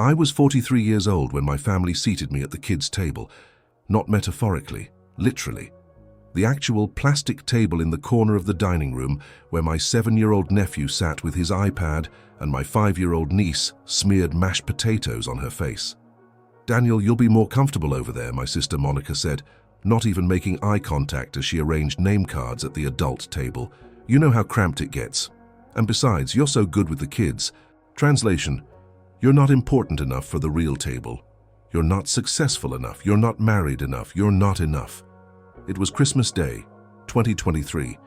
I was 43 years old when my family seated me at the kids' table, not metaphorically, literally. The actual plastic table in the corner of the dining room where my 7-year-old nephew sat with his iPad and my 5-year-old niece smeared mashed potatoes on her face. "Daniel, you'll be more comfortable over there," my sister Monica said, not even making eye contact as she arranged name cards at the adult table. "You know how cramped it gets. And besides, you're so good with the kids." Translation: you're not important enough for the real table. You're not successful enough. You're not married enough. You're not enough. It was Christmas Day, 2023.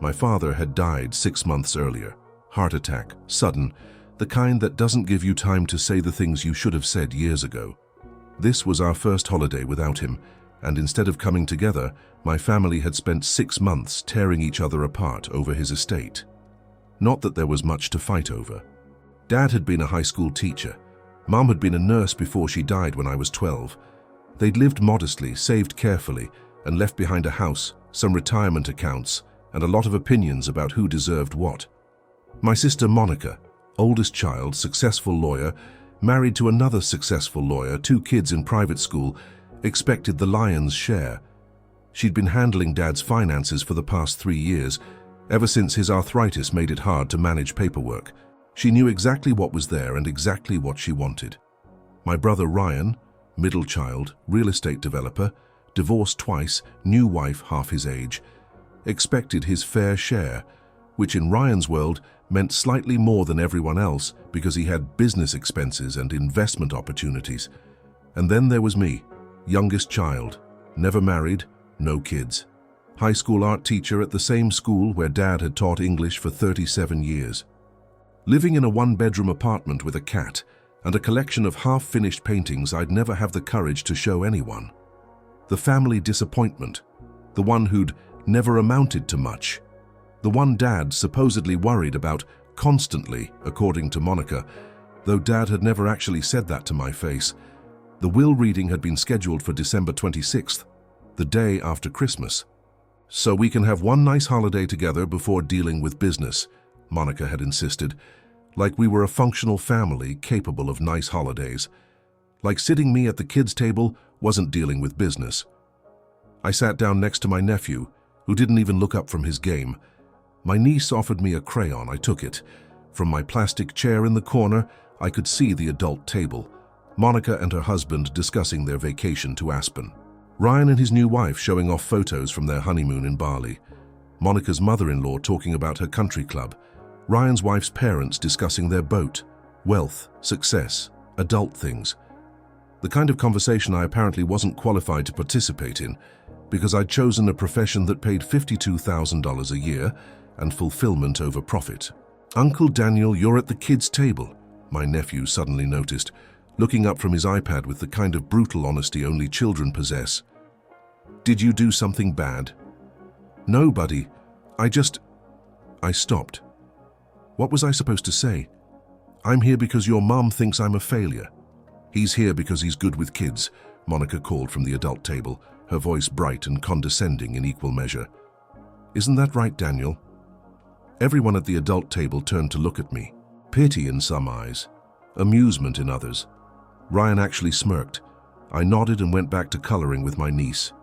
My father had died 6 months earlier. Heart attack, sudden, the kind that doesn't give you time to say the things you should have said years ago. This was our first holiday without him, and instead of coming together, my family had spent 6 months tearing each other apart over his estate. Not that there was much to fight over. Dad had been a high school teacher. Mom had been a nurse before she died when I was 12. They'd lived modestly, saved carefully, and left behind a house, some retirement accounts, and a lot of opinions about who deserved what. My sister Monica, oldest child, successful lawyer, married to another successful lawyer, 2 kids in private school, expected the lion's share. She'd been handling Dad's finances for the past 3 years, ever since his arthritis made it hard to manage paperwork. She knew exactly what was there and exactly what she wanted. My brother Ryan, middle child, real estate developer, divorced twice, new wife half his age, expected his fair share, which in Ryan's world meant slightly more than everyone else because he had business expenses and investment opportunities. And then there was me, youngest child, never married, no kids. High school art teacher at the same school where Dad had taught English for 37 years. Living in a 1-bedroom apartment with a cat and a collection of half-finished paintings I'd never have the courage to show anyone. The family disappointment, the one who'd never amounted to much, the one Dad supposedly worried about constantly, according to Monica, though Dad had never actually said that to my face. The will reading had been scheduled for December 26th, the day after Christmas. "So we can have one nice holiday together before dealing with business," Monica had insisted, like we were a functional family capable of nice holidays. Like sitting me at the kids' table wasn't dealing with business. I sat down next to my nephew, who didn't even look up from his game. My niece offered me a crayon. I took it. From my plastic chair in the corner, I could see the adult table, Monica and her husband discussing their vacation to Aspen. Ryan and his new wife showing off photos from their honeymoon in Bali. Monica's mother-in-law talking about her country club. Ryan's wife's parents discussing their boat, wealth, success, adult things. The kind of conversation I apparently wasn't qualified to participate in because I'd chosen a profession that paid $52,000 a year and fulfillment over profit. "Uncle Daniel, you're at the kids' table," my nephew suddenly noticed, looking up from his iPad with the kind of brutal honesty only children possess. "Did you do something bad?" "No, buddy. I stopped. What was I supposed to say? "I'm here because your mom thinks I'm a failure." "He's here because he's good with kids," Monica called from the adult table, her voice bright and condescending in equal measure. "Isn't that right, Daniel?" Everyone at the adult table turned to look at me. Pity in some eyes, amusement in others. Ryan actually smirked. I nodded and went back to coloring with my niece.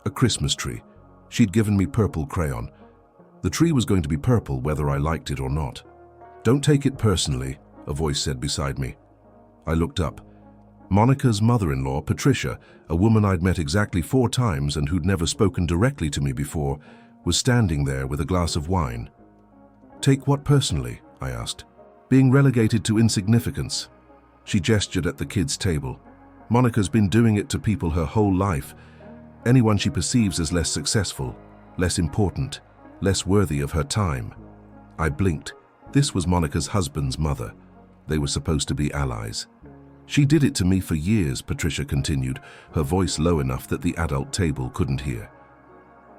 A Christmas tree. She'd given me purple crayon. The tree was going to be purple whether I liked it or not. "Don't take it personally," a voice said beside me. I looked up. Monica's mother-in-law, Patricia, a woman I'd met exactly 4 times and who'd never spoken directly to me before, was standing there with a glass of wine. "Take what personally?" I asked. "Being relegated to insignificance." She gestured at the kids' table. "Monica's been doing it to people her whole life. Anyone she perceives as less successful, less important, less worthy of her time." I blinked. This was Monica's husband's mother. They were supposed to be allies. "She did it to me for years," Patricia continued, her voice low enough that the adult table couldn't hear.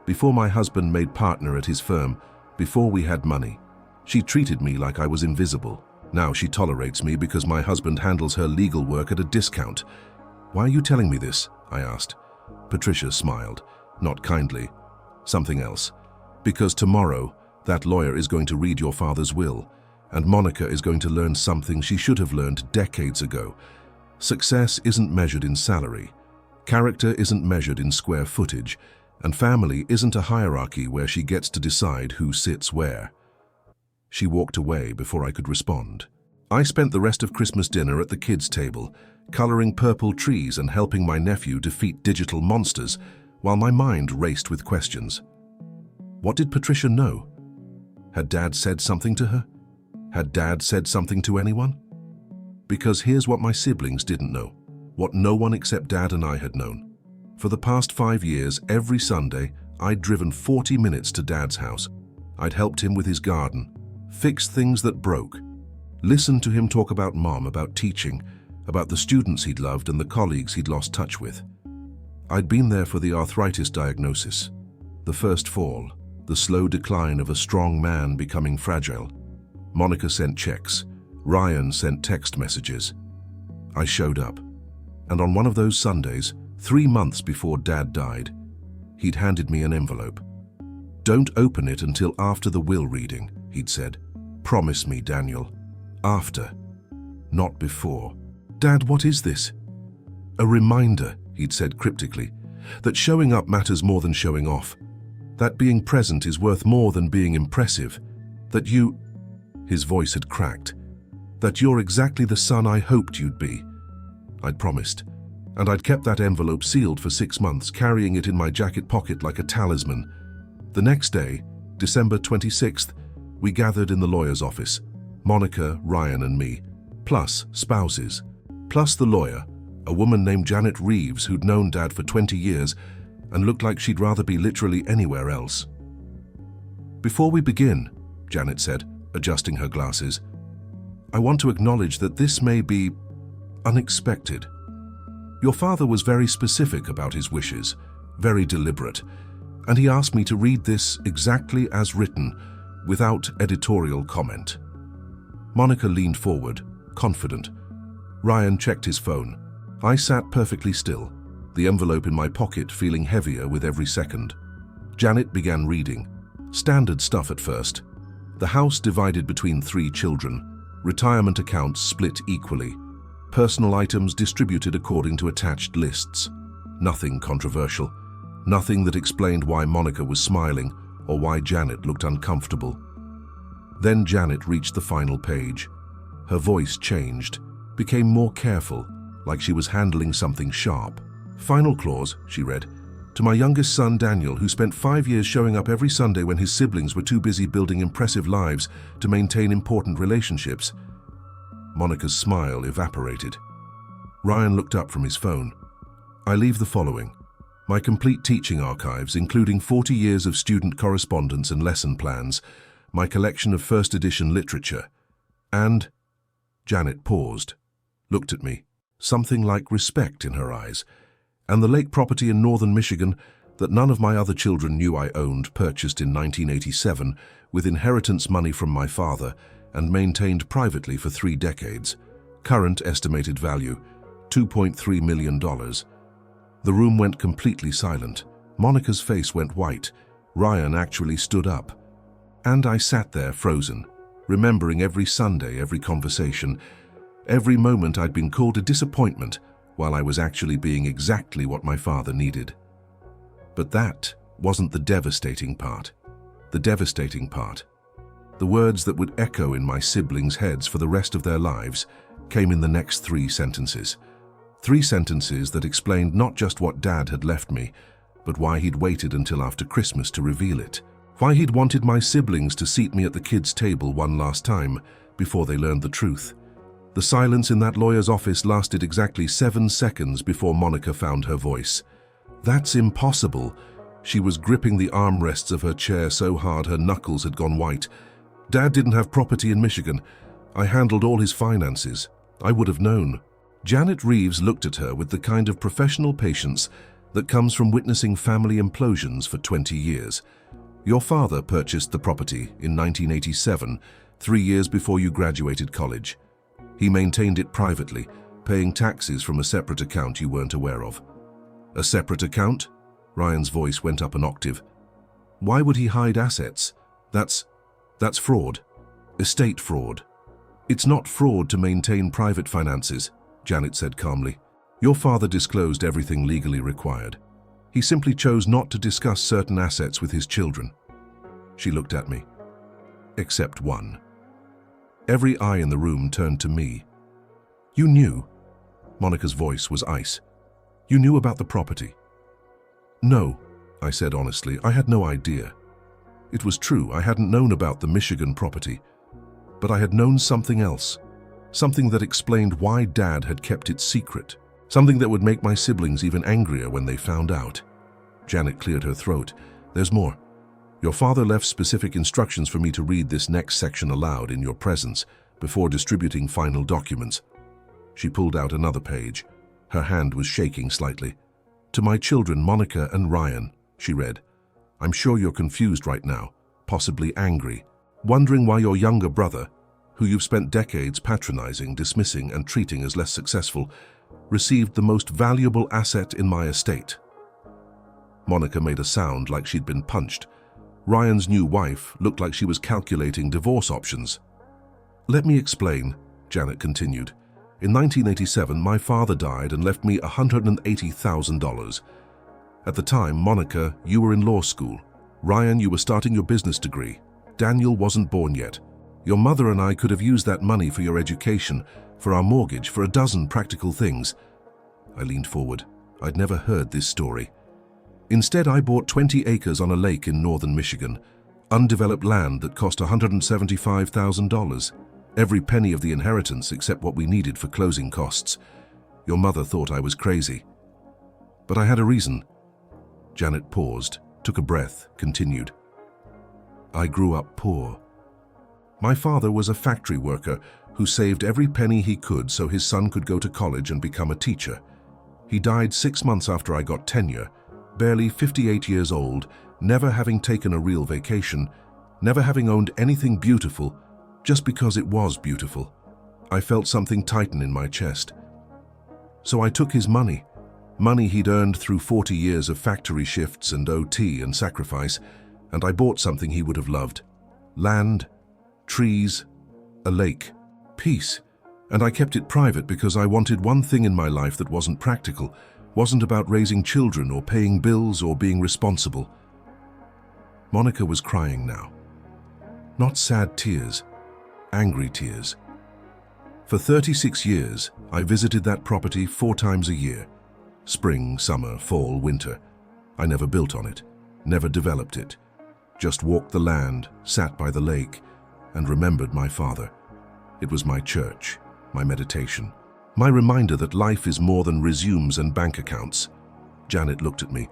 "Before my husband made partner at his firm, before we had money, she treated me like I was invisible. Now she tolerates me because my husband handles her legal work at a discount." "Why are you telling me this?" I asked. Patricia smiled, not kindly. "Something else. Because tomorrow, that lawyer is going to read your father's will, and Monica is going to learn something she should have learned decades ago. Success isn't measured in salary, character isn't measured in square footage, and family isn't a hierarchy where she gets to decide who sits where. She walked away before I could respond. I spent the rest of Christmas dinner at the kids' table, coloring purple trees and helping my nephew defeat digital monsters, while my mind raced with questions. What did Patricia know? Had Dad said something to her? Had Dad said something to anyone? Because here's what my siblings didn't know, what no one except Dad and I had known. For the past 5 years, every Sunday, I'd driven 40 minutes to Dad's house. I'd helped him with his garden, fixed things that broke, listened to him talk about Mom, about teaching, about the students he'd loved and the colleagues he'd lost touch with. I'd been there for the arthritis diagnosis, the first fall, the slow decline of a strong man becoming fragile. Monica sent checks. Ryan sent text messages. I showed up, and on one of those Sundays, 3 months before Dad died, he'd handed me an envelope. "Don't open it until after the will reading," he'd said. "Promise me, Daniel. After, not before." "Dad, what is this?" "A reminder," he'd said cryptically, "that showing up matters more than showing off. That being present is worth more than being impressive. That you..." His voice had cracked. "That you're exactly the son I hoped you'd be." I'd promised, and I'd kept that envelope sealed for 6 months, carrying it in my jacket pocket like a talisman. The next day, December 26th, we gathered in the lawyer's office. Monica, Ryan and me, plus spouses, plus the lawyer, a woman named Janet Reeves who'd known Dad for 20 years and looked like she'd rather be literally anywhere else. "Before we begin," Janet said, adjusting her glasses, "I want to acknowledge that this may be unexpected. Your father was very specific about his wishes, very deliberate, and he asked me to read this exactly as written, without editorial comment." Monica leaned forward, confident. Ryan checked his phone. I sat perfectly still, the envelope in my pocket feeling heavier with every second. Janet began reading. Standard stuff at first. The house divided between 3 children, retirement accounts split equally, personal items distributed according to attached lists. Nothing controversial, nothing that explained why Monica was smiling or why Janet looked uncomfortable. Then Janet reached the final page. Her voice changed, became more careful, like she was handling something sharp. "Final clause," she read, "to my youngest son Daniel, who spent 5 years showing up every Sunday when his siblings were too busy building impressive lives to maintain important relationships." Monica's smile evaporated. Ryan looked up from his phone. "I leave the following: my complete teaching archives, including 40 years of student correspondence and lesson plans, my collection of first edition literature, and..." Janet paused, looked at me, something like respect in her eyes, "and the lake property in northern Michigan that none of my other children knew I owned, purchased in 1987 with inheritance money from my father and maintained privately for 3 decades. Current estimated value, $2.3 million. The room went completely silent. Monica's face went white. Ryan actually stood up. And I sat there frozen, remembering every Sunday, every conversation, every moment I'd been called a disappointment while I was actually being exactly what my father needed. But that wasn't the devastating part. The devastating part, the words that would echo in my siblings' heads for the rest of their lives, came in the next 3 sentences. 3 sentences that explained not just what Dad had left me, but why he'd waited until after Christmas to reveal it. Why he'd wanted my siblings to seat me at the kids' table one last time before they learned the truth. The silence in that lawyer's office lasted exactly 7 seconds before Monica found her voice. "That's impossible." She was gripping the armrests of her chair so hard her knuckles had gone white. "Dad didn't have property in Michigan. I handled all his finances. I would have known." Janet Reeves looked at her with the kind of professional patience that comes from witnessing family implosions for 20 years. "Your father purchased the property in 1987, 3 years before you graduated college. He maintained it privately, paying taxes from a separate account you weren't aware of." "A separate account?" Ryan's voice went up an octave. "Why would he hide assets? That's fraud. Estate fraud. It's not fraud to maintain private finances. Janet said calmly. Your father disclosed everything legally required. He simply chose not to discuss certain assets with his children. She looked at me. Except one. Every eye in the room turned to me. You knew? Monica's voice was ice. You knew about the property? No, I said honestly. I had no idea. It was true, I hadn't known about the Michigan property. But I had known something else. Something that explained why Dad had kept it secret. Something that would make my siblings even angrier when they found out. Janet cleared her throat. There's more. Your father left specific instructions for me to read this next section aloud in your presence before distributing final documents. She pulled out another page. Her hand was shaking slightly. To my children, Monica and Ryan, she read. I'm sure you're confused right now, possibly angry, wondering why your younger brother, who you've spent decades patronizing, dismissing, and treating as less successful, received the most valuable asset in my estate. Monica made a sound like she'd been punched. Ryan's new wife looked like she was calculating divorce options. Let me explain, Janet continued. In 1987, my father died and left me $180,000. At the time, Monica, you were in law school. Ryan, you were starting your business degree. Daniel wasn't born yet. Your mother and I could have used that money for your education, for our mortgage, for a dozen practical things. I leaned forward. I'd never heard this story. Instead, I bought 20 acres on a lake in northern Michigan, undeveloped land that cost $175,000. Every penny of the inheritance except what we needed for closing costs. Your mother thought I was crazy. But I had a reason. Janet paused, took a breath, continued. I grew up poor. My father was a factory worker who saved every penny he could so his son could go to college and become a teacher. He died 6 months after I got tenure, barely 58 years old, never having taken a real vacation, never having owned anything beautiful, just because it was beautiful. I felt something tighten in my chest. So I took his money he'd earned through 40 years of factory shifts and OT and sacrifice, and I bought something he would have loved. Land, trees, a lake, peace. And I kept it private because I wanted one thing in my life that wasn't practical, wasn't about raising children or paying bills or being responsible. Monica was crying now. Not sad tears, angry tears. For 36 years, I visited that property 4 times a year. Spring, summer, fall, winter. I never built on it, never developed it. Just walked the land, sat by the lake, and remembered my father. It was my church, my meditation, my reminder that life is more than resumes and bank accounts. Janet looked at me.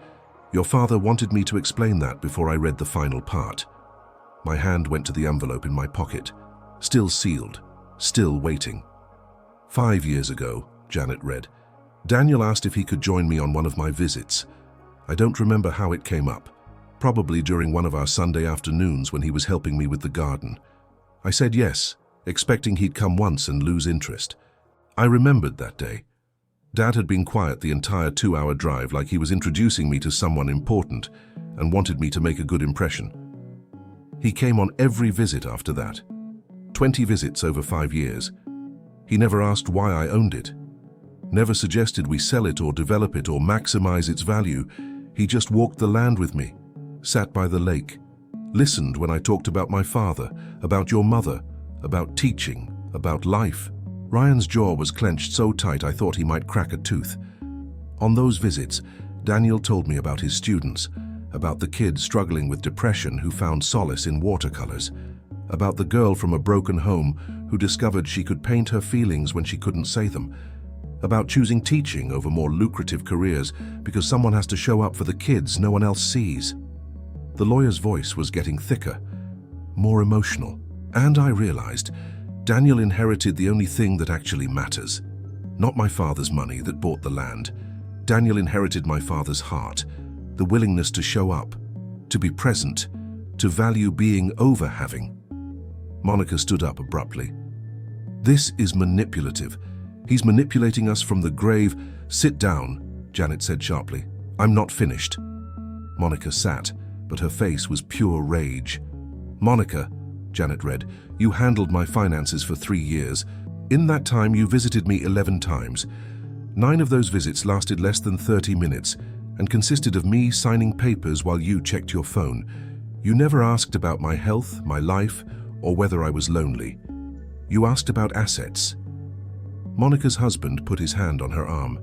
Your father wanted me to explain that before I read the final part. My hand went to the envelope in my pocket, still sealed, still waiting. 5 years ago, Janet read, Daniel asked if he could join me on one of my visits. I don't remember how it came up, probably during one of our Sunday afternoons when he was helping me with the garden. I said yes, expecting he'd come once and lose interest. I remembered that day. Dad had been quiet the entire 2-hour drive, like he was introducing me to someone important and wanted me to make a good impression. He came on every visit after that. 20 visits over 5 years. He never asked why I owned it. Never suggested we sell it or develop it or maximize its value. He just walked the land with me, sat by the lake, listened when I talked about my father, about your mother, about teaching, about life. Ryan's jaw was clenched so tight I thought he might crack a tooth. On those visits, Daniel told me about his students, about the kid struggling with depression who found solace in watercolors, about the girl from a broken home who discovered she could paint her feelings when she couldn't say them, about choosing teaching over more lucrative careers because someone has to show up for the kids no one else sees. The lawyer's voice was getting thicker, more emotional, and I realized Daniel inherited the only thing that actually matters. Not my father's money that bought the land. Daniel inherited my father's heart, the willingness to show up, to be present, to value being over having. Monica stood up abruptly. This is manipulative. He's manipulating us from the grave. Sit down, Janet said sharply. I'm not finished. Monica sat, but her face was pure rage. Monica, Janet read, you handled my finances for 3 years. In that time, you visited me 11 times. 9 of those visits lasted less than 30 minutes and consisted of me signing papers while you checked your phone. You never asked about my health, my life, or whether I was lonely. You asked about assets. Monica's husband put his hand on her arm.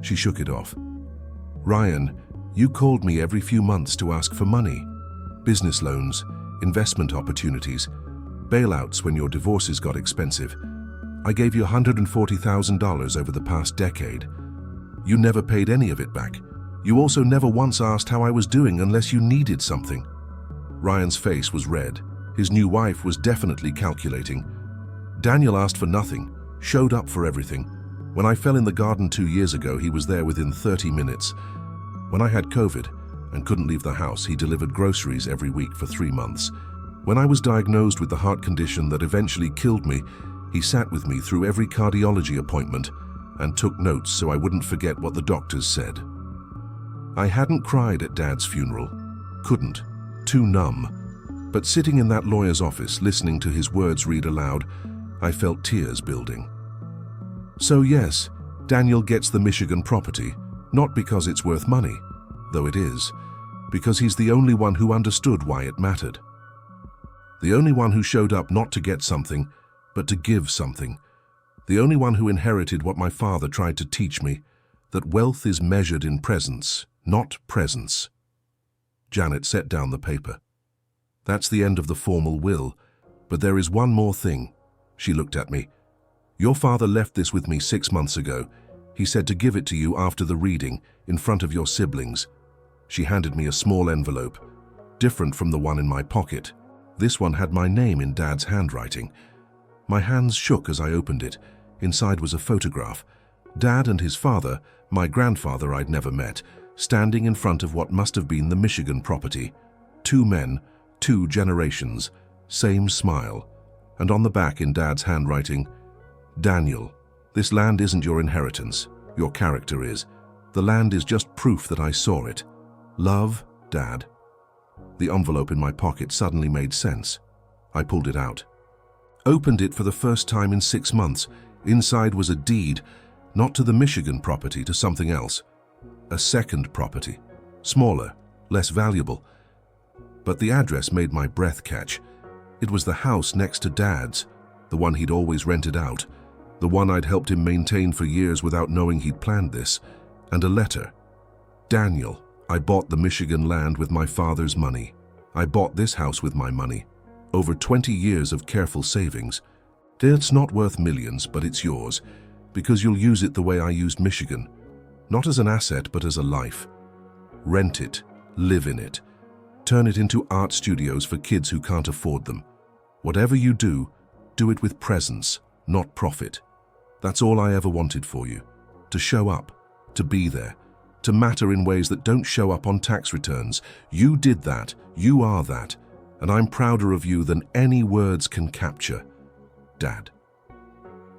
She shook it off. Ryan, you called me every few months to ask for money. Business loans, investment opportunities, bailouts when your divorces got expensive. I gave you $140,000 over the past decade. You never paid any of it back. You also never once asked how I was doing unless you needed something. Ryan's face was red. His new wife was definitely calculating. Daniel asked for nothing, showed up for everything. When I fell in the garden 2 years ago, he was there within 30 minutes. When I had COVID and couldn't leave the house, he delivered groceries every week for 3 months. When I was diagnosed with the heart condition that eventually killed me, he sat with me through every cardiology appointment and took notes so I wouldn't forget what the doctors said. I hadn't cried at Dad's funeral. Couldn't. Too numb. But sitting in that lawyer's office, listening to his words read aloud, I felt tears building. So yes, Daniel gets the Michigan property, not because it's worth money, though it is, because he's the only one who understood why it mattered. The only one who showed up not to get something, but to give something. The only one who inherited what my father tried to teach me, that wealth is measured in presence, not presence. Janet set down the paper. That's the end of the formal will, but there is one more thing. She looked at me. Your father left this with me 6 months ago. He said to give it to you after the reading, in front of your siblings. She handed me a small envelope, different from the one in my pocket. This one had my name in Dad's handwriting. My hands shook as I opened it. Inside was a photograph. Dad and his father, my grandfather I'd never met, standing in front of what must have been the Michigan property. 2 men, 2 generations, same smile. And on the back in Dad's handwriting, Daniel, this land isn't your inheritance. Your character is. The land is just proof that I saw it. Love, Dad. The envelope in my pocket suddenly made sense. I pulled it out. Opened it for the first time in 6 months. Inside was a deed, not to the Michigan property, to something else. A second property. Smaller, less valuable. But the address made my breath catch. It was the house next to Dad's, the one he'd always rented out, the one I'd helped him maintain for years without knowing he'd planned this, and a letter. Daniel, I bought the Michigan land with my father's money. I bought this house with my money. Over 20 years of careful savings. It's not worth millions, but it's yours, because you'll use it the way I used Michigan. Not as an asset, but as a life. Rent it, live in it. Turn it into art studios for kids who can't afford them. Whatever you do it with presence, not profit. That's all I ever wanted for you. To show up, to be there, to matter in ways that don't show up on tax returns. You did that, you are that, and I'm prouder of you than any words can capture. Dad.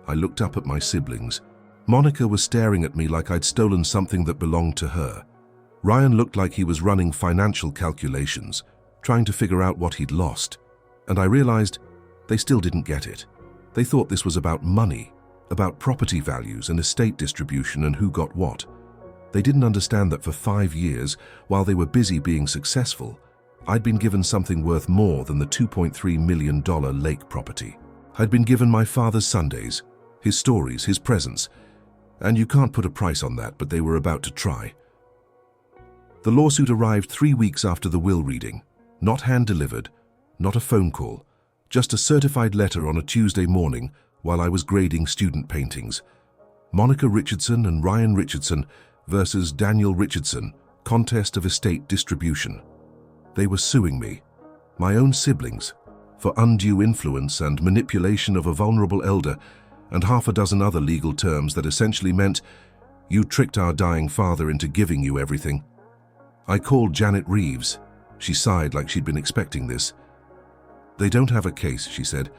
I looked up at my siblings. Monica was staring at me like I'd stolen something that belonged to her. Ryan looked like he was running financial calculations, trying to figure out what he'd lost. And I realized they still didn't get it. They thought this was about money, about property values and estate distribution and who got what. They didn't understand that for 5 years, while they were busy being successful, I'd been given something worth more than the $2.3 million lake property. I'd been given my father's Sundays, his stories, his presence. And you can't put a price on that, but they were about to try. The lawsuit arrived 3 weeks after the will reading. Not hand-delivered, not a phone call, just a certified letter on a Tuesday morning while I was grading student paintings. Monica Richardson and Ryan Richardson versus Daniel Richardson, contest of estate distribution. They were suing me, my own siblings, for undue influence and manipulation of a vulnerable elder, and half a dozen other legal terms that essentially meant, you tricked our dying father into giving you everything. I called Janet Reeves. She sighed like she'd been expecting this. They don't have a case, she said.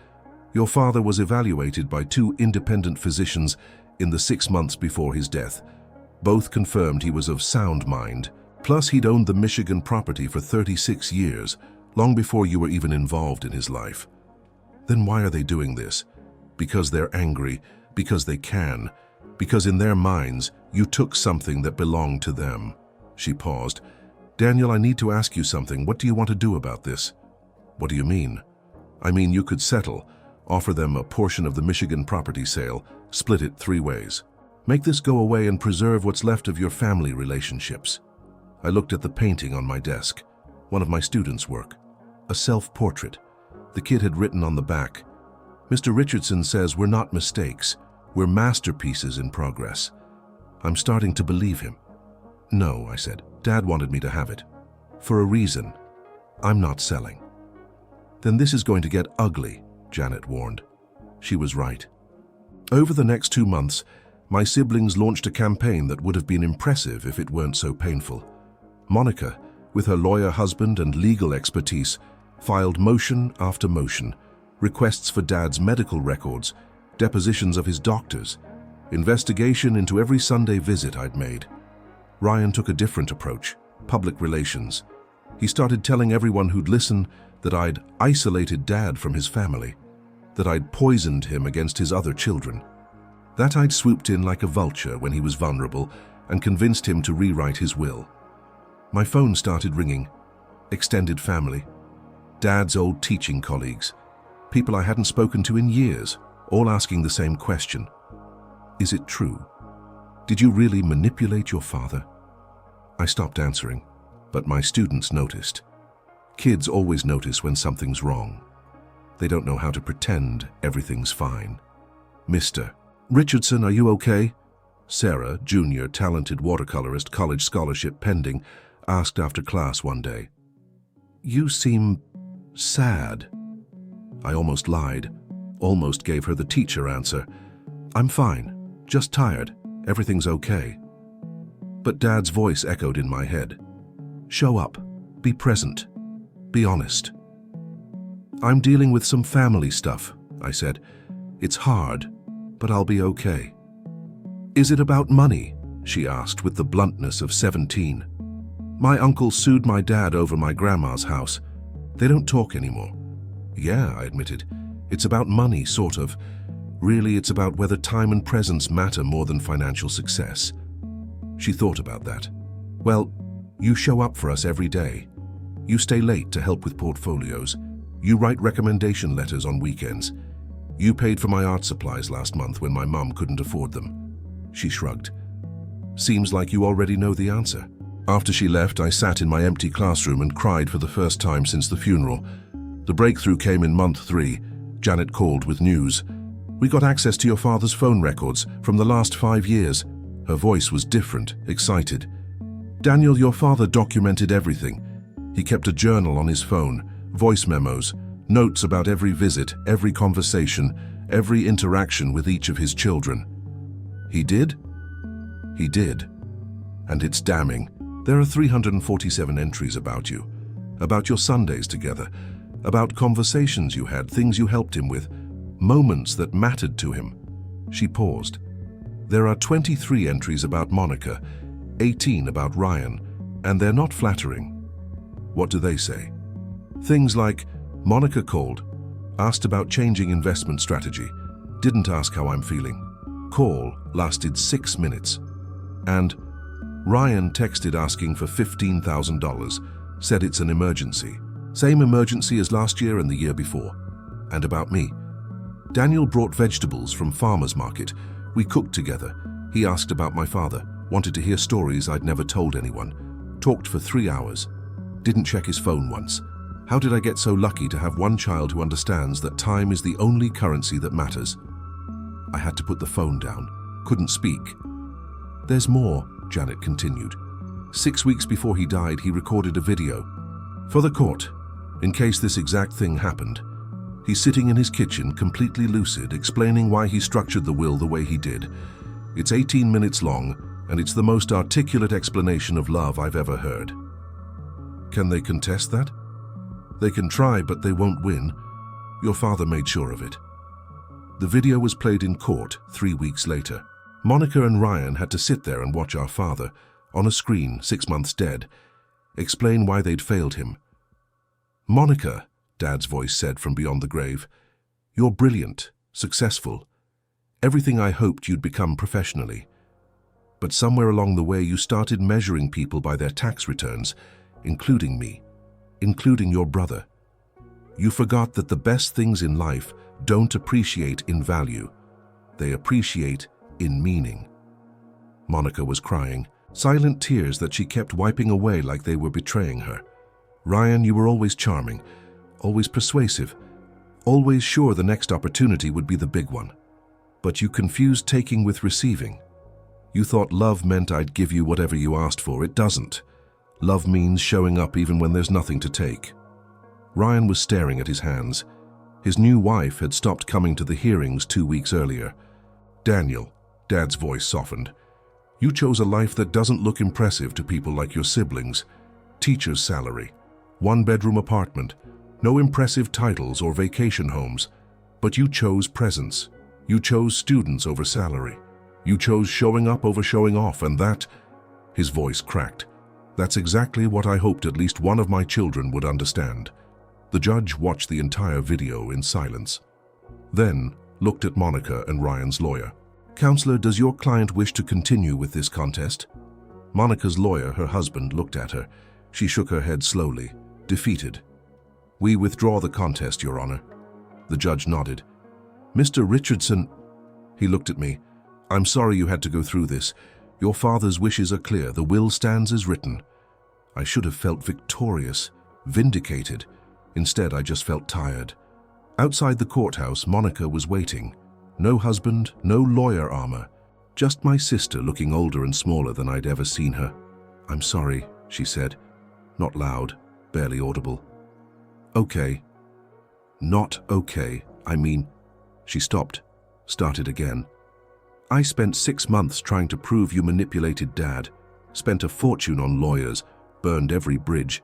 Your father was evaluated by 2 independent physicians in the 6 months before his death. Both confirmed he was of sound mind. Plus, he'd owned the Michigan property for 36 years, long before you were even involved in his life. Then why are they doing this? Because they're angry, because they can, because in their minds you took something that belonged to them. She paused. Daniel, I need to ask you something. What do you want to do about this? What do you mean? I mean, you could settle, offer them a portion of the Michigan property sale, split it 3 ways. Make this go away and preserve what's left of your family relationships. I looked at the painting on my desk, one of my students' work, a self-portrait. The kid had written on the back, Mr. Richardson says we're not mistakes, we're masterpieces in progress. I'm starting to believe him. No, I said, Dad wanted me to have it. For a reason. I'm not selling. Then this is going to get ugly, Janet warned. She was right. Over the next 2 months, my siblings launched a campaign that would have been impressive if it weren't so painful. Monica, with her lawyer husband and legal expertise, filed motion after motion, requests for Dad's medical records, depositions of his doctors, investigation into every Sunday visit I'd made. Ryan took a different approach, public relations. He started telling everyone who'd listen that I'd isolated Dad from his family, that I'd poisoned him against his other children, that I'd swooped in like a vulture when he was vulnerable and convinced him to rewrite his will. My phone started ringing. Extended family, Dad's old teaching colleagues, people I hadn't spoken to in years, all asking the same question. Is it true? Did you really manipulate your father? I stopped answering, but my students noticed. Kids always notice when something's wrong. They don't know how to pretend everything's fine. Mr. Richardson, are you okay? Sarah, junior, talented watercolorist, college scholarship pending, asked after class one day. You seem sad. I almost lied, almost gave her the teacher answer. I'm fine, just tired, everything's okay. But Dad's voice echoed in my head. Show up, be present, be honest. I'm dealing with some family stuff, I said. It's hard, but I'll be okay. Is it about money? She asked with the bluntness of 17. My uncle sued my dad over my grandma's house. They don't talk anymore. Yeah, I admitted. It's about money, sort of. Really, it's about whether time and presence matter more than financial success. She thought about that. Well, you show up for us every day. You stay late to help with portfolios. You write recommendation letters on weekends. You paid for my art supplies last month when my mum couldn't afford them. She shrugged. Seems like you already know the answer. After she left, I sat in my empty classroom and cried for the first time since the funeral. The breakthrough came in month 3. Janet called with news. We got access to your father's phone records from the last 5 years. Her voice was different, excited. Daniel, your father documented everything. He kept a journal on his phone, voice memos, notes about every visit, every conversation, every interaction with each of his children. He did? He did. And it's damning. There are 347 entries about you, about your Sundays together, about conversations you had, things you helped him with, moments that mattered to him. She paused. There are 23 entries about Monica, 18 about Ryan, and they're not flattering. What do they say? Things like, Monica called, asked about changing investment strategy, didn't ask how I'm feeling. Call lasted 6 minutes. And Ryan texted asking for $15,000, said it's an emergency. Same emergency as last year and the year before. And about me. Daniel brought vegetables from farmer's market. We cooked together. He asked about my father, wanted to hear stories I'd never told anyone. Talked for 3 hours. Didn't check his phone once. How did I get so lucky to have one child who understands that time is the only currency that matters? I had to put the phone down. Couldn't speak. There's more, Janet continued. 6 weeks before he died, he recorded a video. For the court, in case this exact thing happened. He's sitting in his kitchen, completely lucid, explaining why he structured the will the way he did. It's 18 minutes long, and it's the most articulate explanation of love I've ever heard. Can they contest that? They can try, but they won't win. Your father made sure of it. The video was played in court 3 weeks later. Monica and Ryan had to sit there and watch our father, on a screen, 6 months dead, explain why they'd failed him. Monica, Dad's voice said from beyond the grave, you're brilliant, successful, everything I hoped you'd become professionally. But somewhere along the way you started measuring people by their tax returns, including me, including your brother. You forgot that the best things in life don't appreciate in value. They appreciate in meaning. Monica was crying, silent tears that she kept wiping away like they were betraying her. Ryan, you were always charming, always persuasive, always sure the next opportunity would be the big one. But you confused taking with receiving. You thought love meant I'd give you whatever you asked for. It doesn't. Love means showing up even when there's nothing to take. Ryan was staring at his hands. His new wife had stopped coming to the hearings 2 weeks earlier. Daniel, Dad's voice softened. You chose a life that doesn't look impressive to people like your siblings. Teacher's salary, 1-bedroom apartment, no impressive titles or vacation homes. But you chose presence. You chose students over salary. You chose showing up over showing off, and that, his voice cracked, that's exactly what I hoped at least one of my children would understand. The judge watched the entire video in silence. Then looked at Monica and Ryan's lawyer. Counselor, does your client wish to continue with this contest? Monica's lawyer, her husband, looked at her. She shook her head slowly, defeated. We withdraw the contest, Your Honor. The judge nodded. Mr. Richardson, he looked at me. I'm sorry you had to go through this. Your father's wishes are clear. The will stands as written. I should have felt victorious, vindicated. Instead, I just felt tired. Outside the courthouse, Monica was waiting. No husband, no lawyer armor. Just my sister looking older and smaller than I'd ever seen her. I'm sorry, she said. Not loud, barely audible. Okay. Not okay, I mean. She stopped, started again. I spent 6 months trying to prove you manipulated Dad, spent a fortune on lawyers, burned every bridge.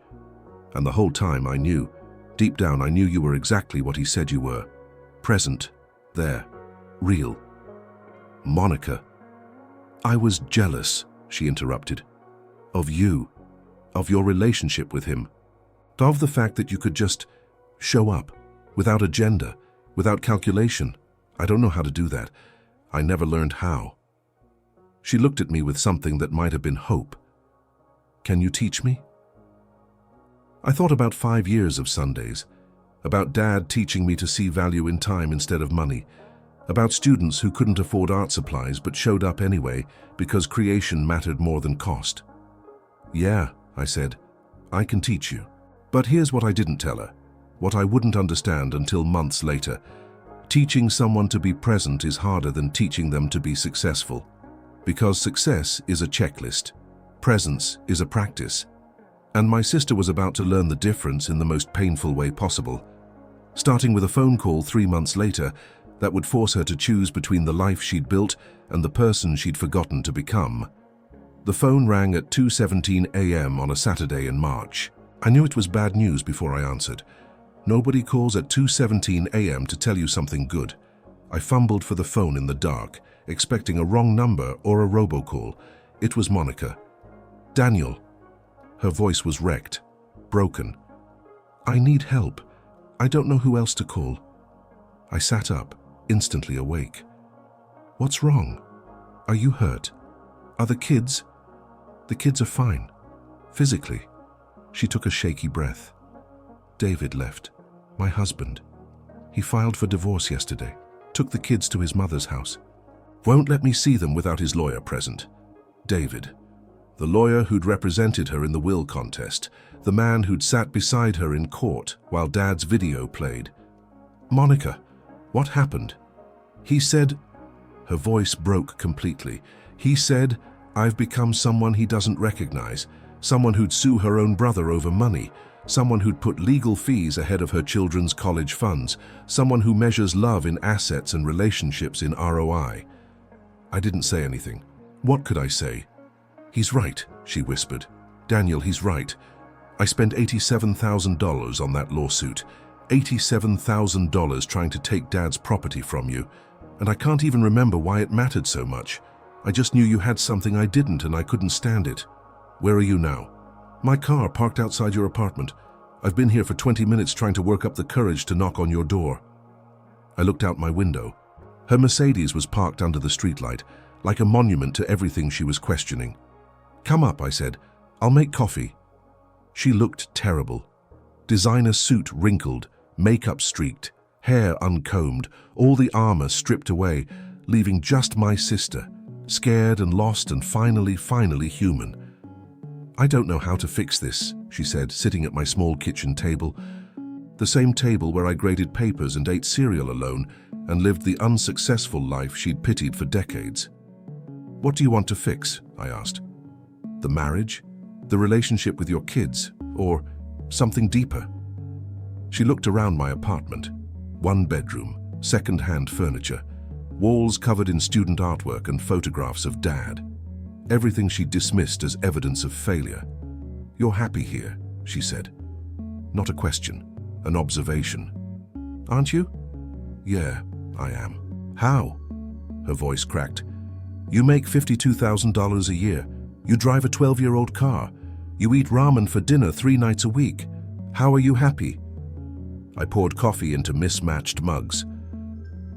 And the whole time I knew, deep down I knew you were exactly what he said you were. Present, there, real. Monica. I was jealous, she interrupted. Of you, of your relationship with him, of the fact that you could just show up, without agenda, without calculation. I don't know how to do that. I never learned how. She looked at me with something that might have been hope. Can you teach me? I thought about 5 years of Sundays, about Dad teaching me to see value in time instead of money, about students who couldn't afford art supplies but showed up anyway because creation mattered more than cost. Yeah, I said, I can teach you. But here's what I didn't tell her, what I wouldn't understand until months later. Teaching someone to be present is harder than teaching them to be successful. Because success is a checklist. Presence is a practice. And my sister was about to learn the difference in the most painful way possible. Starting with a phone call 3 months later, that would force her to choose between the life she'd built and the person she'd forgotten to become. The phone rang at 2:17 a.m. on a Saturday in March. I knew it was bad news before I answered. Nobody calls at 2:17 a.m. to tell you something good. I fumbled for the phone in the dark, expecting a wrong number or a robocall. It was Monica. Daniel. Her voice was wrecked, broken. I need help. I don't know who else to call. I sat up, instantly awake. What's wrong? Are you hurt? Are the kids? The kids are fine. Physically. She took a shaky breath. David left. My husband. He filed for divorce yesterday. Took the kids to his mother's house. Won't let me see them without his lawyer present. David. The lawyer who'd represented her in the will contest. The man who'd sat beside her in court while Dad's video played. Monica, what happened? He said... Her voice broke completely. He said, I've become someone he doesn't recognize, someone who'd sue her own brother over money, someone who'd put legal fees ahead of her children's college funds, someone who measures love in assets and relationships in ROI. I didn't say anything. What could I say? He's right, she whispered. Daniel, he's right. I spent $87,000 on that lawsuit. $87,000 trying to take Dad's property from you. And I can't even remember why it mattered so much. I just knew you had something I didn't and I couldn't stand it. Where are you now? My car parked outside your apartment. I've been here for 20 minutes trying to work up the courage to knock on your door. I looked out my window, Her Mercedes was parked under the streetlight, like a monument to everything she was questioning. "Come up," I said. "I'll make coffee." She looked terrible. Designer suit wrinkled, makeup streaked, hair uncombed, all the armor stripped away, leaving just my sister, scared and lost and finally human. "I don't know how to fix this," she said, sitting at my small kitchen table, the same table where I graded papers and ate cereal alone and lived the unsuccessful life she'd pitied for decades. "What do you want to fix?" I asked. "The marriage? The relationship with your kids? Or something deeper?" She looked around my apartment. One bedroom, second-hand furniture, walls covered in student artwork and photographs of Dad. Everything she dismissed as evidence of failure. "You're happy here," she said. Not a question, an observation. "Aren't you?" "Yeah, I am." "How?" Her voice cracked. "You make $52,000 a year. You drive a 12-year-old car. You eat ramen for dinner 3 nights a week. How are you happy?" I poured coffee into mismatched mugs.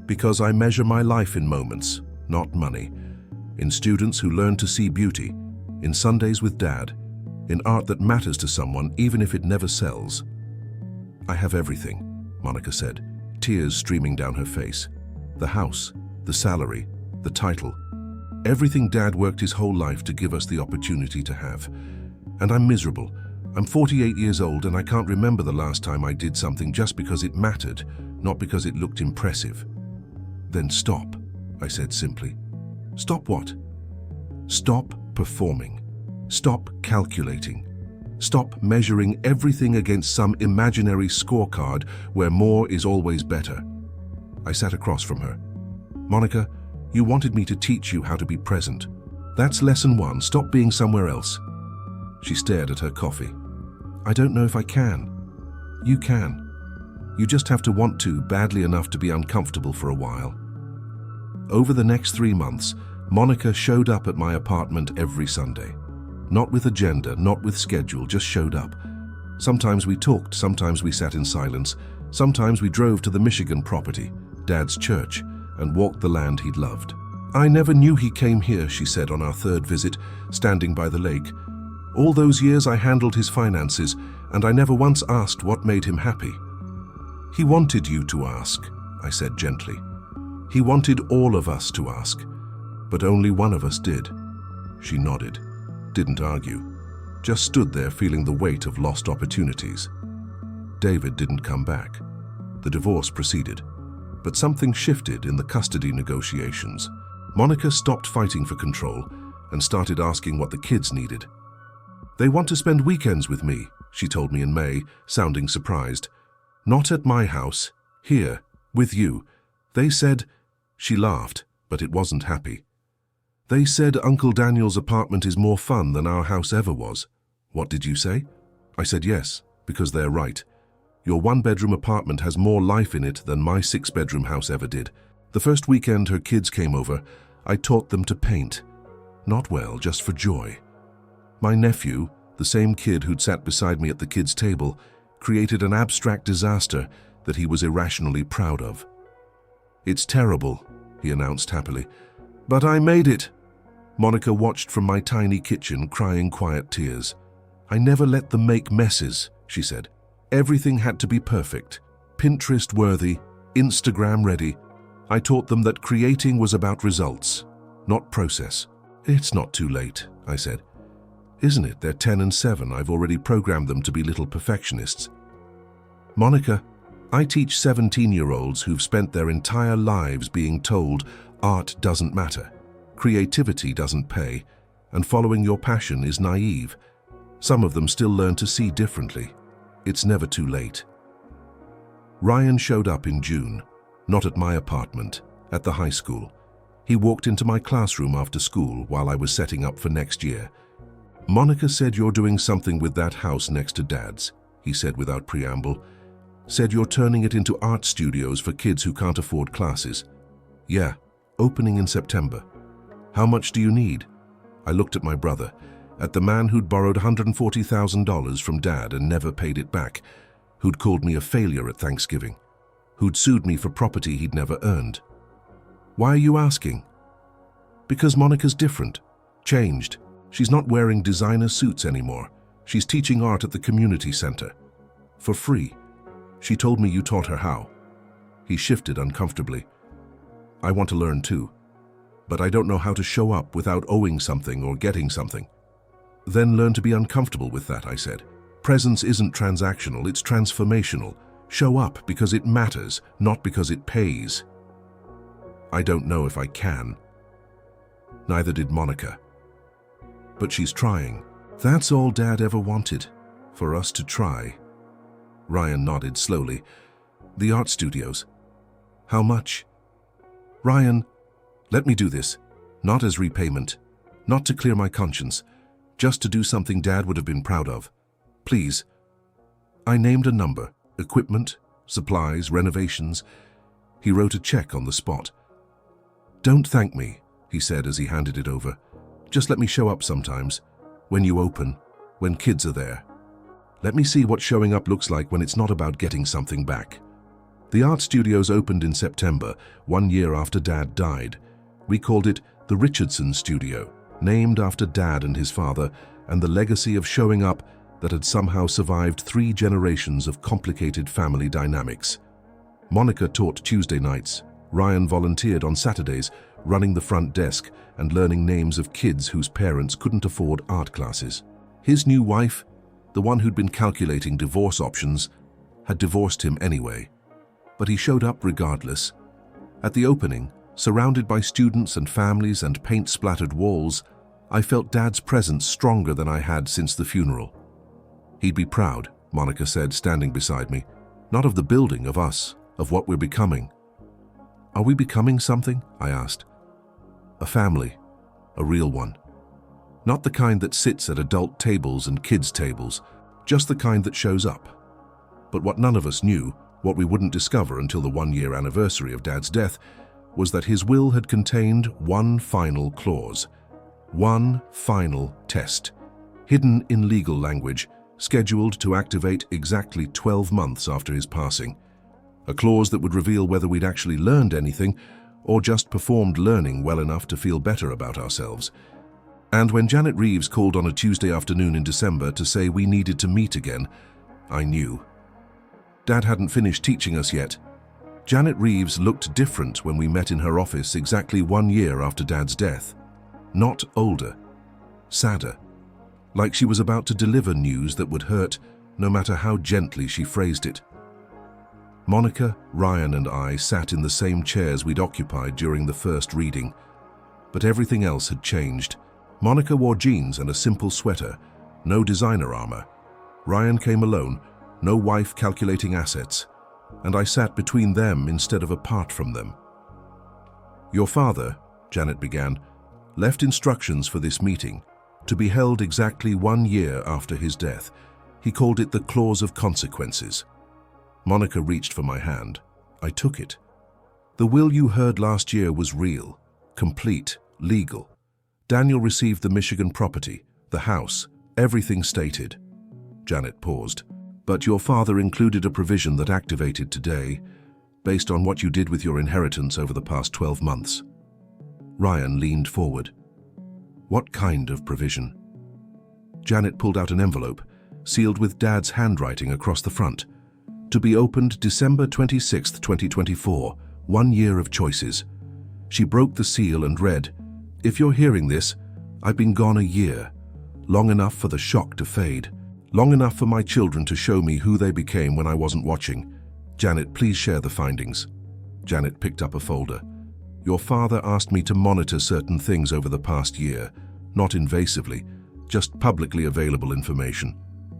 "Because I measure my life in moments, not money. In students who learn to see beauty, in Sundays with Dad, in art that matters to someone even if it never sells." "I have everything," Monica said, tears streaming down her face. "The house, the salary, the title. Everything Dad worked his whole life to give us the opportunity to have. And I'm miserable. I'm 48 years old and I can't remember the last time I did something just because it mattered, not because it looked impressive." "Then stop," I said simply. "Stop what?" "Stop performing. Stop calculating. Stop measuring everything against some imaginary scorecard where more is always better." I sat across from her. "Monica, you wanted me to teach you how to be present. That's lesson 1. Stop being somewhere else." She stared at her coffee. "I don't know if I can." "You can. You just have to want to badly enough to be uncomfortable for a while." Over the next 3 months, Monica showed up at my apartment every Sunday. Not with agenda, not with schedule, just showed up. Sometimes we talked, sometimes we sat in silence, sometimes we drove to the Michigan property, Dad's church, and walked the land he'd loved. "I never knew he came here," she said on our 3rd visit, standing by the lake. "All those years I handled his finances, and I never once asked what made him happy." "He wanted you to ask," I said gently. "He wanted all of us to ask, but only one of us did." She nodded, didn't argue, just stood there feeling the weight of lost opportunities. David didn't come back. The divorce proceeded, but something shifted in the custody negotiations. Monica stopped fighting for control and started asking what the kids needed. "They want to spend weekends with me," she told me in May, sounding surprised. "Not at my house, here, with you. They said—" She laughed, but it wasn't happy. "They said Uncle Daniel's apartment is more fun than our house ever was." "What did you say?" I said yes, because they're right. Your 1-bedroom apartment has more life in it than my 6-bedroom house ever did. The first weekend her kids came over, I taught them to paint. Not well, just for joy. My nephew, the same kid who'd sat beside me at the kids' table, created an abstract disaster that he was irrationally proud of. "It's terrible," he announced happily, "but I made it." Monica watched from my tiny kitchen, crying quiet tears. "I never let them make messes," she said. "Everything had to be perfect, Pinterest-worthy, Instagram-ready. I taught them that creating was about results, not process." "It's not too late," I said. "Isn't it? They're 10 and 7. I've already programmed them to be little perfectionists." "Monica, I teach 17-year-olds who've spent their entire lives being told art doesn't matter, creativity doesn't pay, and following your passion is naive. Some of them still learn to see differently. It's never too late." Ryan showed up in June, not at my apartment, at the high school. He walked into my classroom after school while I was setting up for next year. "Monica said you're doing something with that house next to Dad's," he said without preamble. "Said you're turning it into art studios for kids who can't afford classes." "Yeah, opening in September." "How much do you need?" I looked at my brother, at the man who'd borrowed $140,000 from Dad and never paid it back, who'd called me a failure at Thanksgiving, who'd sued me for property he'd never earned. Why are you asking? Because Monica's different, changed. She's not wearing designer suits anymore. She's teaching art at the community center. For free. She told me you taught her how. He shifted uncomfortably. I want to learn too, but I don't know how to show up without owing something or getting something. Then learn to be uncomfortable with that, I said. Presence isn't transactional, it's transformational. Show up because it matters, not because it pays. I don't know if I can. Neither did Monica. But she's trying. That's all Dad ever wanted, for us to try. Ryan nodded slowly. The art studios. How much? Ryan, let me do this. Not as repayment. Not to clear my conscience. Just to do something Dad would have been proud of. Please. I named a number. Equipment, supplies, renovations. He wrote a check on the spot. Don't thank me, he said as he handed it over. Just let me show up sometimes. When you open. When kids are there. Let me see what showing up looks like when it's not about getting something back. The art studios opened in September, 1 year after Dad died. We called it the Richardson Studio, named after Dad and his father, and the legacy of showing up that had somehow survived 3 generations of complicated family dynamics. Monica taught Tuesday nights. Ryan volunteered on Saturdays, running the front desk and learning names of kids whose parents couldn't afford art classes. His new wife, the one who'd been calculating divorce options, had divorced him anyway. But he showed up regardless. At the opening, surrounded by students and families and paint-splattered walls, I felt Dad's presence stronger than I had since the funeral. He'd be proud, Monica said, standing beside me. Not of the building, of us, of what we're becoming. Are we becoming something? I asked. A family, a real one. Not the kind that sits at adult tables and kids' tables, just the kind that shows up. But what none of us knew, what we wouldn't discover until the 1-year anniversary of Dad's death, was that his will had contained one final clause. One final test, hidden in legal language, scheduled to activate exactly 12 months after his passing. A clause that would reveal whether we'd actually learned anything or just performed learning well enough to feel better about ourselves. And when Janet Reeves called on a Tuesday afternoon in December to say we needed to meet again, I knew. Dad hadn't finished teaching us yet. Janet Reeves looked different when we met in her office exactly 1 year after Dad's death. Not older, sadder, like she was about to deliver news that would hurt no matter how gently she phrased it. Monica, Ryan and I sat in the same chairs we'd occupied during the first reading, but everything else had changed. Monica wore jeans and a simple sweater, no designer armor. Ryan came alone, no wife calculating assets, and I sat between them instead of apart from them. Your father, Janet began, left instructions for this meeting, to be held exactly 1 year after his death. He called it the Clause of Consequences. Monica reached for my hand. I took it. The will you heard last year was real, complete, legal. Daniel received the Michigan property, the house, everything stated. Janet paused. But your father included a provision that activated today, based on what you did with your inheritance over the past 12 months. Ryan leaned forward. What kind of provision? Janet pulled out an envelope, sealed with Dad's handwriting across the front. To be opened December 26, 2024, 1 year of choices. She broke the seal and read, If you're hearing this, I've been gone a year, long enough for the shock to fade. Long enough for my children to show me who they became when I wasn't watching. Janet, please share the findings. Janet picked up a folder. Your father asked me to monitor certain things over the past year, not invasively, just publicly available information.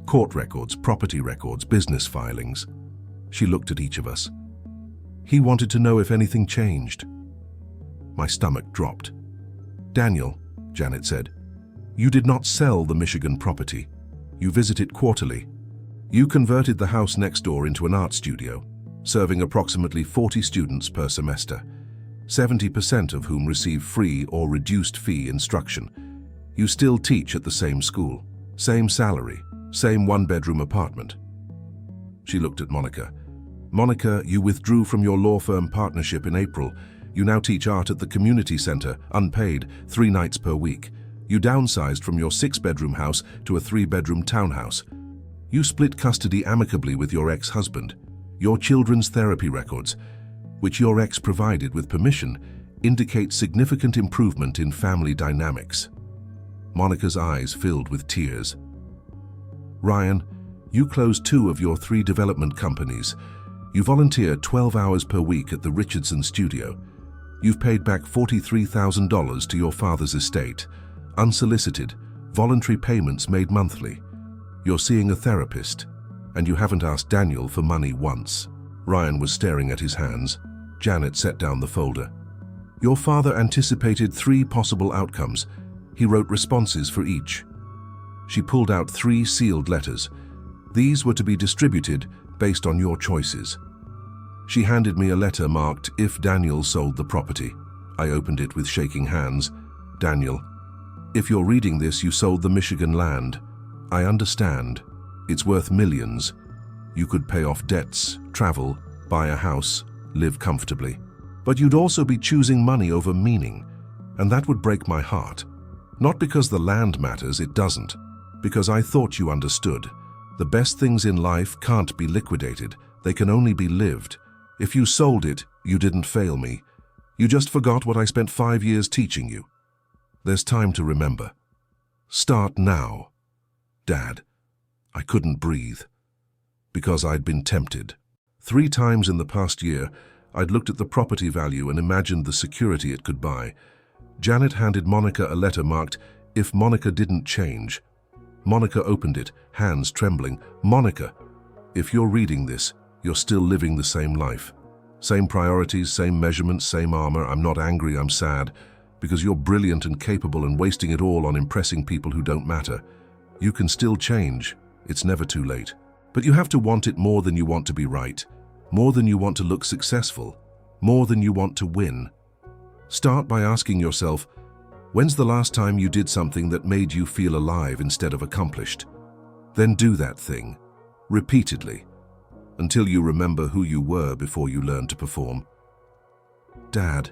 Court records, property records, business filings. She looked at each of us. He wanted to know if anything changed. My stomach dropped. Daniel, Janet said, you did not sell the Michigan property. You visit it quarterly. You converted the house next door into an art studio, serving approximately 40 students per semester, 70% of whom receive free or reduced fee instruction. You still teach at the same school, same salary, same 1-bedroom apartment. She looked at Monica. Monica, you withdrew from your law firm partnership in April. You now teach art at the community center, unpaid, 3 nights per week. You downsized from your 6-bedroom house to a 3-bedroom townhouse. You split custody amicably with your ex-husband. Your children's therapy records, which your ex provided with permission, indicate significant improvement in family dynamics. Monica's eyes filled with tears. Ryan, you closed 2 of your 3 development companies. You volunteer 12 hours per week at the Richardson studio. You've paid back $43,000 to your father's estate. Unsolicited, voluntary payments made monthly. You're seeing a therapist, and you haven't asked Daniel for money once. Ryan was staring at his hands. Janet set down the folder. Your father anticipated 3 possible outcomes. He wrote responses for each. She pulled out 3 sealed letters. These were to be distributed based on your choices. She handed me a letter marked, "If Daniel sold the property." I opened it with shaking hands. Daniel, if you're reading this, you sold the Michigan land. I understand. It's worth millions. You could pay off debts, travel, buy a house, live comfortably. But you'd also be choosing money over meaning, and that would break my heart. Not because the land matters, it doesn't. Because I thought you understood. The best things in life can't be liquidated. They can only be lived. If you sold it, you didn't fail me. You just forgot what I spent 5 years teaching you. There's time to remember. Start now. Dad. I couldn't breathe. Because I'd been tempted. 3 times in the past year, I'd looked at the property value and imagined the security it could buy. Janet handed Monica a letter marked, "If Monica didn't change." Monica opened it, hands trembling. Monica, if you're reading this, you're still living the same life. Same priorities, same measurements, same armor. I'm not angry, I'm sad. Because you're brilliant and capable and wasting it all on impressing people who don't matter. You can still change. It's never too late. But you have to want it more than you want to be right. More than you want to look successful. More than you want to win. Start by asking yourself, when's the last time you did something that made you feel alive instead of accomplished? Then do that thing, repeatedly, until you remember who you were before you learned to perform. Dad,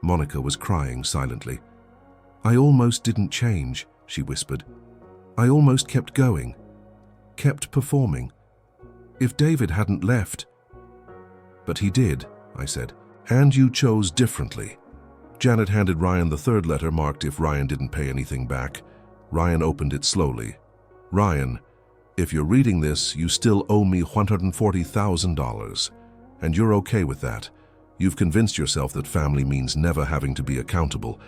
Monica was crying silently. I almost didn't change, she whispered. I almost kept going, kept performing. If David hadn't left. But he did, I said, and you chose differently. Janet handed Ryan the 3rd letter marked, "If Ryan didn't pay anything back." Ryan opened it slowly. Ryan, if you're reading this, you still owe me $140,000. And you're okay with that. You've convinced yourself that family means never having to be accountable.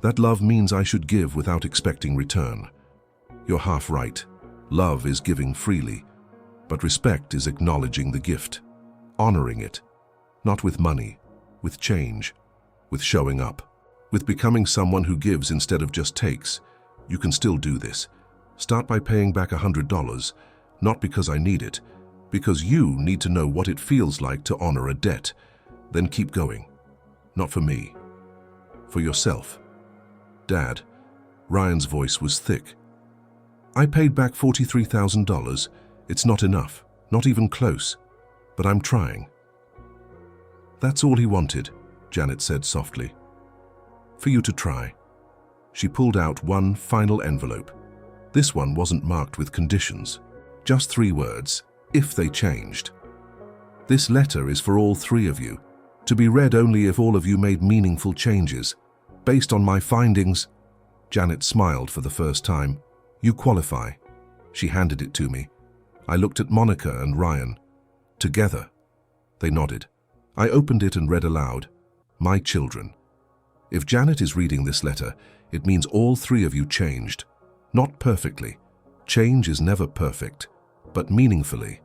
That love means I should give without expecting return. You're half right. Love is giving freely. But respect is acknowledging the gift. Honoring it. Not with money, with change. With showing up, with becoming someone who gives instead of just takes. You can still do this. Start by paying back $100, not because I need it, because you need to know what it feels like to honor a debt. Then keep going. Not for me. For yourself. Dad, Ryan's voice was thick. I paid back $43,000. It's not enough, not even close, but I'm trying. That's all he wanted, Janet said softly. For you to try. She pulled out one final envelope. This one wasn't marked with conditions. Just 3 words, if they changed. This letter is for all 3 of you, to be read only if all of you made meaningful changes. Based on my findings, Janet smiled for the first time. You qualify. She handed it to me. I looked at Monica and Ryan. Together. They nodded. I opened it and read aloud. My children. If Janet is reading this letter, it means all 3 of you changed. Not perfectly. Change is never perfect, but meaningfully.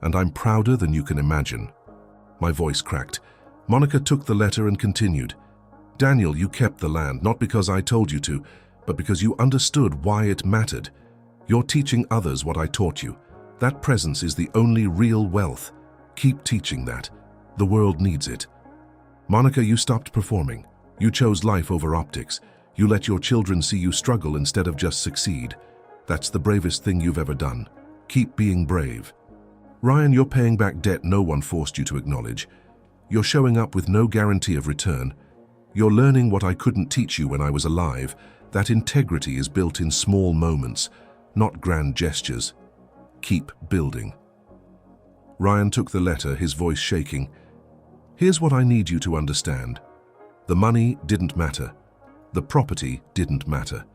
And I'm prouder than you can imagine. My voice cracked. Monica took the letter and continued. Daniel, you kept the land, not because I told you to, but because you understood why it mattered. You're teaching others what I taught you. That presence is the only real wealth. Keep teaching that. The world needs it. Monica, you stopped performing. You chose life over optics. You let your children see you struggle instead of just succeed. That's the bravest thing you've ever done. Keep being brave. Ryan, you're paying back debt no one forced you to acknowledge. You're showing up with no guarantee of return. You're learning what I couldn't teach you when I was alive, that integrity is built in small moments, not grand gestures. Keep building. Ryan took the letter, his voice shaking. Here's what I need you to understand. The money didn't matter. The property didn't matter.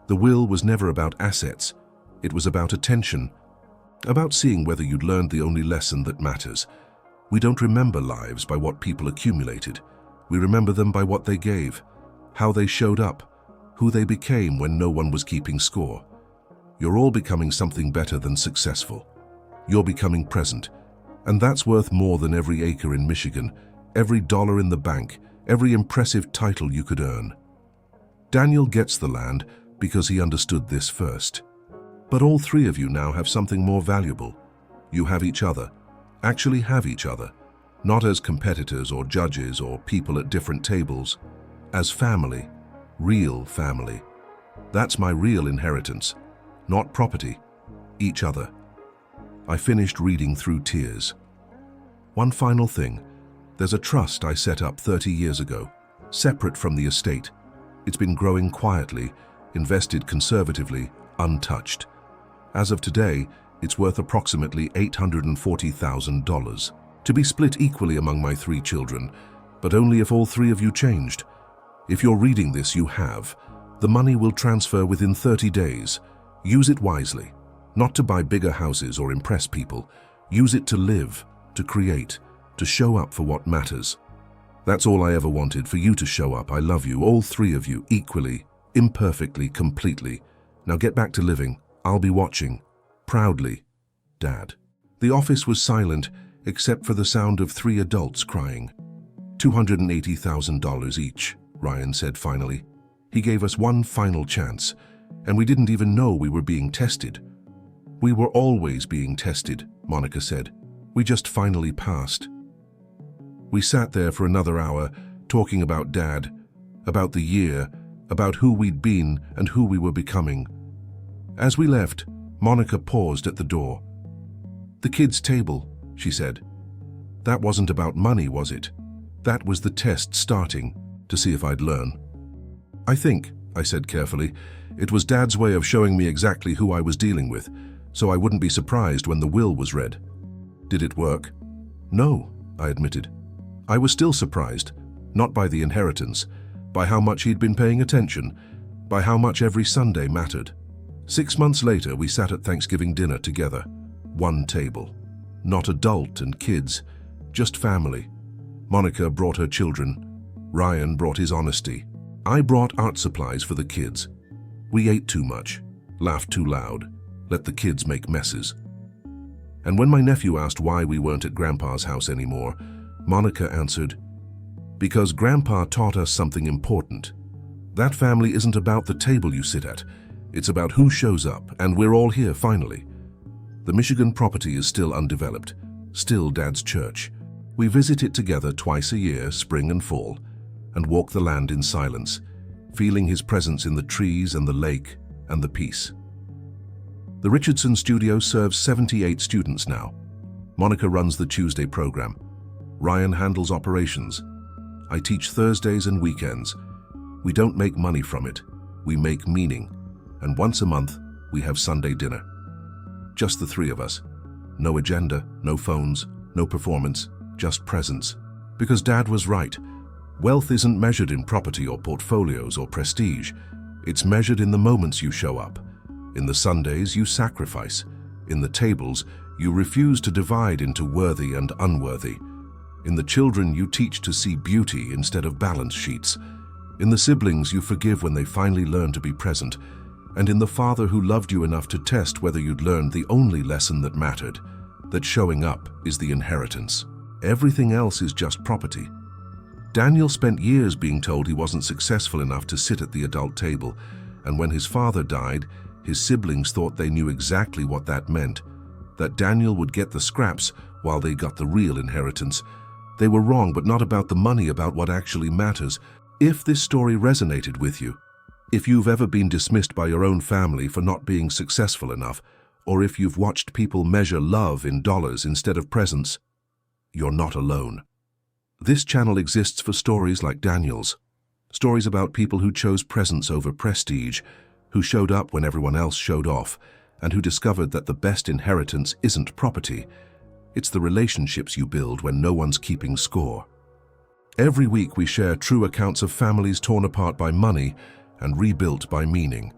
The will was never about assets. It was about attention, about seeing whether you'd learned the only lesson that matters. We don't remember lives by what people accumulated. We remember them by what they gave, how they showed up, who they became when no one was keeping score. You're all becoming something better than successful. You're becoming present, and that's worth more than every acre in Michigan, every dollar in the bank, every impressive title you could earn. Daniel gets the land because he understood this first. But all three of you now have something more valuable. You have each other, actually have each other, not as competitors or judges or people at different tables, as family, real family. That's my real inheritance, not property, each other. I finished reading through tears. One final thing, there's a trust I set up 30 years ago, separate from the estate. It's been growing quietly, invested conservatively, untouched. As of today, it's worth approximately $840,000, to be split equally among my 3 children, but only if all 3 of you changed. If you're reading this, you have. The money will transfer within 30 days. Use it wisely, not to buy bigger houses or impress people. Use it to live, to create, to show up for what matters. That's all I ever wanted, for you to show up. I love you, all 3 of you, equally, imperfectly, completely. Now get back to living. I'll be watching. Proudly, Dad. The office was silent, except for the sound of 3 adults crying. $280,000 each, Ryan said finally. He gave us one final chance, and we didn't even know we were being tested. We were always being tested, Monica said. We just finally passed. We sat there for another hour, talking about Dad, about the year, about who we'd been and who we were becoming. As we left, Monica paused at the door. The kids' table, she said. That wasn't about money, was it? That was the test starting, to see if I'd learn. I think, I said carefully, it was Dad's way of showing me exactly who I was dealing with, so I wouldn't be surprised when the will was read. Did it work? No, I admitted. I was still surprised, not by the inheritance, by how much he'd been paying attention, by how much every Sunday mattered. 6 months later, we sat at Thanksgiving dinner together. One table. Not adult and kids, just family. Monica brought her children. Ryan brought his honesty. I brought art supplies for the kids. We ate too much, laughed too loud, let the kids make messes. And when my nephew asked why we weren't at Grandpa's house anymore, Monica answered, because Grandpa taught us something important. That family isn't about the table you sit at. It's about who shows up, and we're all here finally. The Michigan property is still undeveloped, still Dad's church. We visit it together twice a year, spring and fall, and walk the land in silence, feeling his presence in the trees and the lake and the peace. The Richardson studio serves 78 students now. Monica runs the Tuesday program. Ryan handles operations. I teach Thursdays and weekends. We don't make money from it. We make meaning. And once a month, we have Sunday dinner. Just the 3 of us. No agenda, no phones, no performance, just presence. Because Dad was right. Wealth isn't measured in property or portfolios or prestige. It's measured in the moments you show up. In the Sundays, you sacrifice. In the tables, you refuse to divide into worthy and unworthy. In the children, you teach to see beauty instead of balance sheets. In the siblings, you forgive when they finally learn to be present. And in the father who loved you enough to test whether you'd learned the only lesson that mattered, that showing up is the inheritance. Everything else is just property. Daniel spent years being told he wasn't successful enough to sit at the adult table, and when his father died, his siblings thought they knew exactly what that meant, that Daniel would get the scraps while they got the real inheritance. They were wrong, but not about the money, about what actually matters. If this story resonated with you, if you've ever been dismissed by your own family for not being successful enough, or if you've watched people measure love in dollars instead of presents, you're not alone. This channel exists for stories like Daniel's. Stories about people who chose presence over prestige, who showed up when everyone else showed off, and who discovered that the best inheritance isn't property. It's the relationships you build when no one's keeping score. Every week we share true accounts of families torn apart by money and rebuilt by meaning.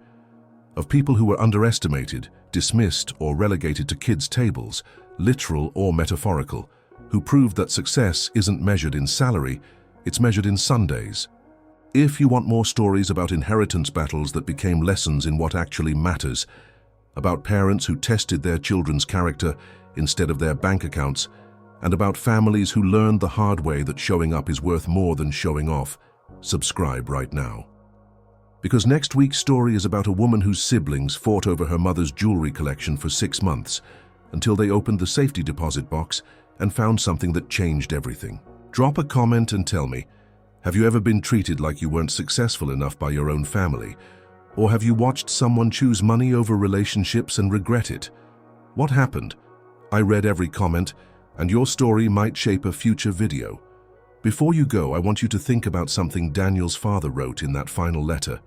Of people who were underestimated, dismissed, or relegated to kids' tables, literal or metaphorical, who proved that success isn't measured in salary, it's measured in Sundays. If you want more stories about inheritance battles that became lessons in what actually matters, about parents who tested their children's character instead of their bank accounts, and about families who learned the hard way that showing up is worth more than showing off, subscribe right now. Because next week's story is about a woman whose siblings fought over her mother's jewelry collection for 6 months, until they opened the safety deposit box and found something that changed everything. Drop a comment and tell me, have you ever been treated like you weren't successful enough by your own family? Or have you watched someone choose money over relationships and regret it? What happened? I read every comment, and your story might shape a future video. Before you go, I want you to think about something Daniel's father wrote in that final letter.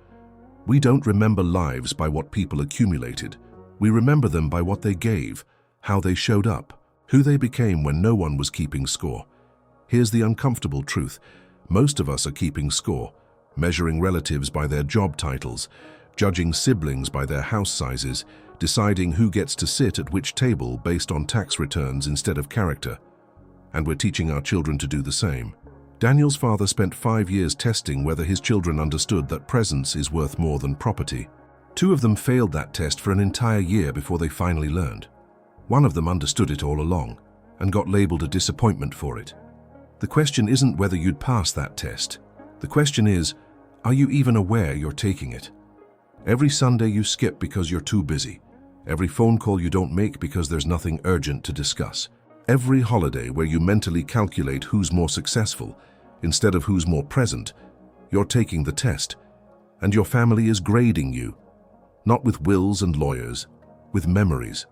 We don't remember lives by what people accumulated. We remember them by what they gave, how they showed up, who they became when no one was keeping score. Here's the uncomfortable truth. Most of us are keeping score, measuring relatives by their job titles, judging siblings by their house sizes, deciding who gets to sit at which table based on tax returns instead of character. And we're teaching our children to do the same. Daniel's father spent 5 years testing whether his children understood that presence is worth more than property. 2 of them failed that test for an entire year before they finally learned. One of them understood it all along and got labeled a disappointment for it. The question isn't whether you'd pass that test. The question is, are you even aware you're taking it? Every Sunday you skip because you're too busy. Every phone call you don't make because there's nothing urgent to discuss. Every holiday where you mentally calculate who's more successful instead of who's more present, you're taking the test. And your family is grading you, not with wills and lawyers, with memories,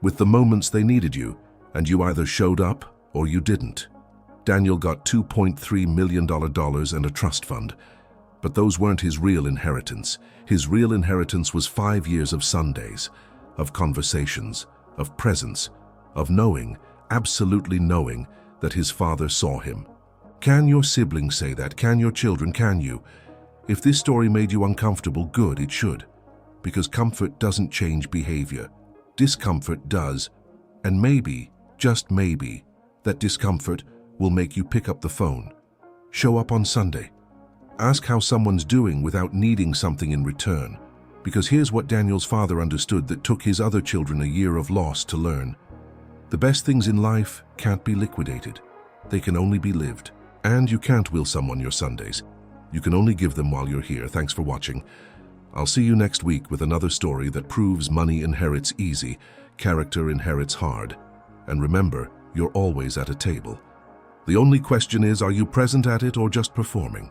with the moments they needed you, and you either showed up or you didn't. Daniel got $2.3 million and a trust fund, but those weren't his real inheritance. His real inheritance was 5 years of Sundays, of conversations, of presence, of knowing, absolutely knowing, that his father saw him. Can your siblings say that? Can your children? Can you? If this story made you uncomfortable, good, it should. Because comfort doesn't change behavior. Discomfort does. And maybe, just maybe, that discomfort will make you pick up the phone. Show up on Sunday. Ask how someone's doing without needing something in return. Because here's what Daniel's father understood that took his other children a year of loss to learn. The best things in life can't be liquidated. They can only be lived. And you can't will someone your Sundays. You can only give them while you're here. Thanks for watching. I'll see you next week with another story that proves money inherits easy, character inherits hard. And remember, you're always at a table. The only question is, are you present at it or just performing?